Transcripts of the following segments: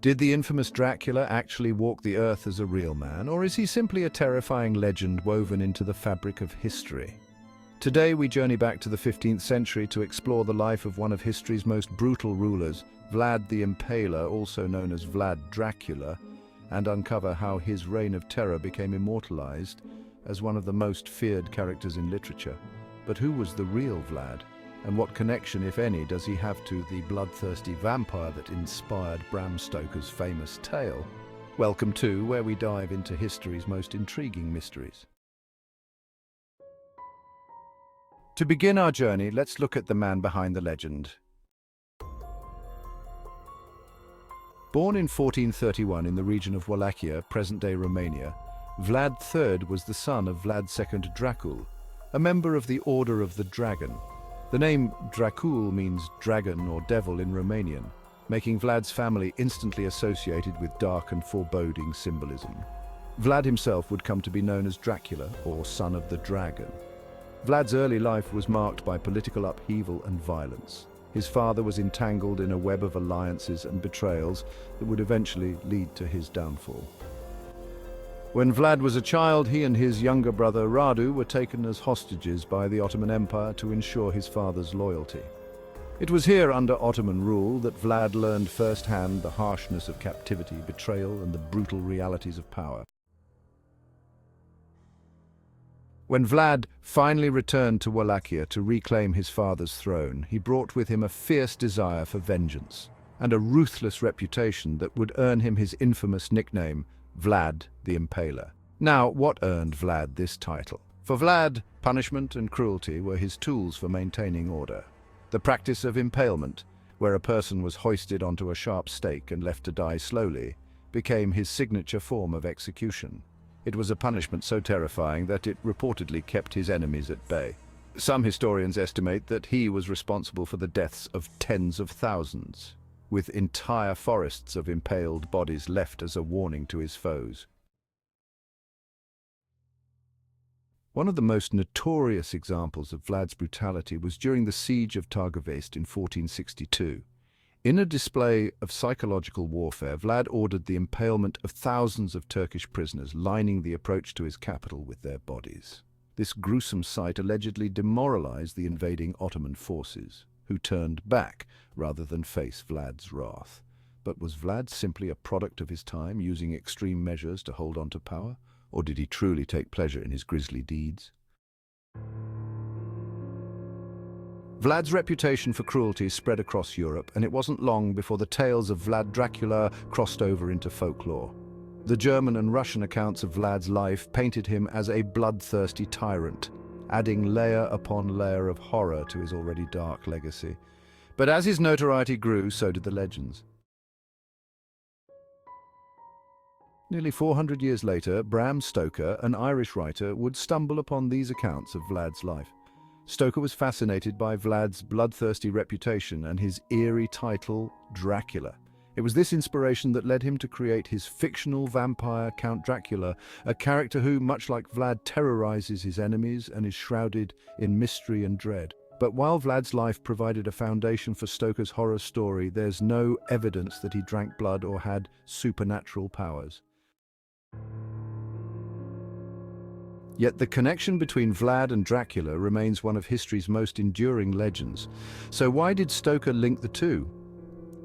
Did the infamous Dracula actually walk the earth as a real man, or is he simply a terrifying legend woven into the fabric of history? Today we journey back to the 15th century to explore the life of one of history's most brutal rulers, Vlad the Impaler, also known as Vlad Dracula, and uncover how his reign of terror became immortalized as one of the most feared characters in literature. But who was the real Vlad? And what connection, if any, does he have to the bloodthirsty vampire that inspired Bram Stoker's famous tale? Welcome to where we dive into history's most intriguing mysteries. To begin our journey, let's look at the man behind the legend. Born in 1431 in the region of Wallachia, present-day Romania, Vlad III was the son of Vlad II Dracula, a member of the Order of the Dragon. The name Dracul means dragon or devil in Romanian, making Vlad's family instantly associated with dark and foreboding symbolism. Vlad himself would come to be known as Dracula, or son of the dragon. Vlad's early life was marked by political upheaval and violence. His father was entangled in a web of alliances and betrayals that would eventually lead to his downfall. When Vlad was a child, he and his younger brother Radu were taken as hostages by the Ottoman Empire to ensure his father's loyalty. It was here, under Ottoman rule, that Vlad learned firsthand the harshness of captivity, betrayal, and the brutal realities of power. When Vlad finally returned to Wallachia to reclaim his father's throne, he brought with him a fierce desire for vengeance and a ruthless reputation that would earn him his infamous nickname, Vlad the Impaler. Now, what earned Vlad this title? For Vlad, punishment and cruelty were his tools for maintaining order. The practice of impalement, where a person was hoisted onto a sharp stake and left to die slowly, became his signature form of execution. It was a punishment so terrifying that it reportedly kept his enemies at bay. Some historians estimate that he was responsible for the deaths of tens of thousands, with entire forests of impaled bodies left as a warning to his foes. One of the most notorious examples of Vlad's brutality was during the siege of Targovest in 1462. In a display of psychological warfare, Vlad ordered the impalement of thousands of Turkish prisoners, lining the approach to his capital with their bodies. This gruesome sight allegedly demoralized the invading Ottoman forces, who turned back rather than face Vlad's wrath. But was Vlad simply a product of his time, using extreme measures to hold on to power? Or did he truly take pleasure in his grisly deeds? Vlad's reputation for cruelty spread across Europe, and it wasn't long before the tales of Vlad Dracula crossed over into folklore. The German and Russian accounts of Vlad's life painted him as a bloodthirsty tyrant, adding layer upon layer of horror to his already dark legacy. But as his notoriety grew, so did the legends. Nearly 400 years later, Bram Stoker, an Irish writer, would stumble upon these accounts of Vlad's life. Stoker was fascinated by Vlad's bloodthirsty reputation and his eerie title, Dracula. It was this inspiration that led him to create his fictional vampire, Count Dracula, a character who, much like Vlad, terrorizes his enemies and is shrouded in mystery and dread. But while Vlad's life provided a foundation for Stoker's horror story, there's no evidence that he drank blood or had supernatural powers. Yet the connection between Vlad and Dracula remains one of history's most enduring legends. So why did Stoker link the two?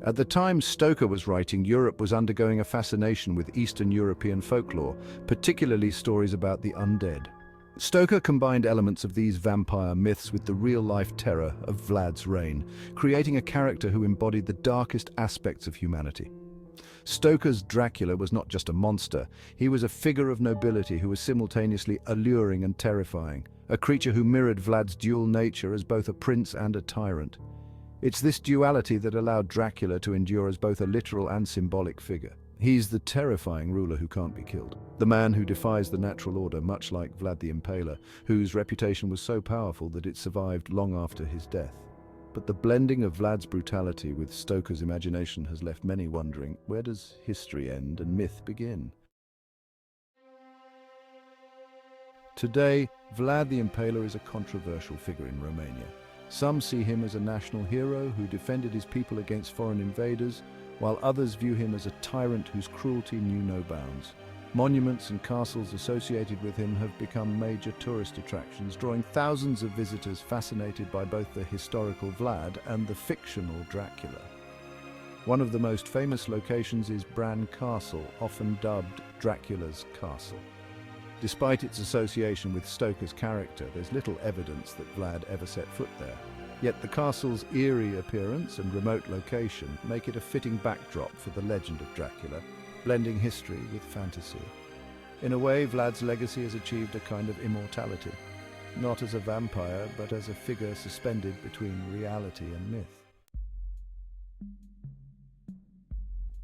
At the time Stoker was writing, Europe was undergoing a fascination with Eastern European folklore, particularly stories about the undead. Stoker combined elements of these vampire myths with the real-life terror of Vlad's reign, creating a character who embodied the darkest aspects of humanity. Stoker's Dracula was not just a monster, he was a figure of nobility who was simultaneously alluring and terrifying, a creature who mirrored Vlad's dual nature as both a prince and a tyrant. It's this duality that allowed Dracula to endure as both a literal and symbolic figure. He's the terrifying ruler who can't be killed, the man who defies the natural order, much like Vlad the Impaler, whose reputation was so powerful that it survived long after his death. But the blending of Vlad's brutality with Stoker's imagination has left many wondering, where does history end and myth begin? Today, Vlad the Impaler is a controversial figure in Romania. Some see him as a national hero who defended his people against foreign invaders, while others view him as a tyrant whose cruelty knew no bounds. Monuments and castles associated with him have become major tourist attractions, drawing thousands of visitors fascinated by both the historical Vlad and the fictional Dracula. One of the most famous locations is Bran Castle, often dubbed Dracula's Castle. Despite its association with Stoker's character, there's little evidence that Vlad ever set foot there. Yet the castle's eerie appearance and remote location make it a fitting backdrop for the legend of Dracula, blending history with fantasy. In a way, Vlad's legacy has achieved a kind of immortality, not as a vampire, but as a figure suspended between reality and myth.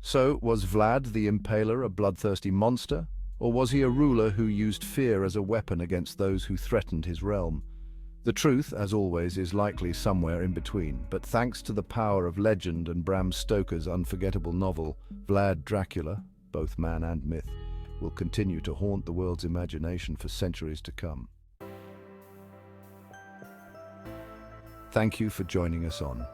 So, was Vlad the Impaler a bloodthirsty monster, or was he a ruler who used fear as a weapon against those who threatened his realm? The truth, as always, is likely somewhere in between, but thanks to the power of legend and Bram Stoker's unforgettable novel, Vlad Dracula, both man and myth, will continue to haunt the world's imagination for centuries to come. Thank you for joining us on.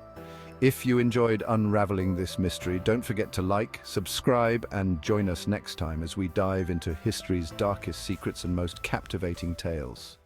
If you enjoyed unraveling this mystery, don't forget to like, subscribe, and join us next time as we dive into history's darkest secrets and most captivating tales.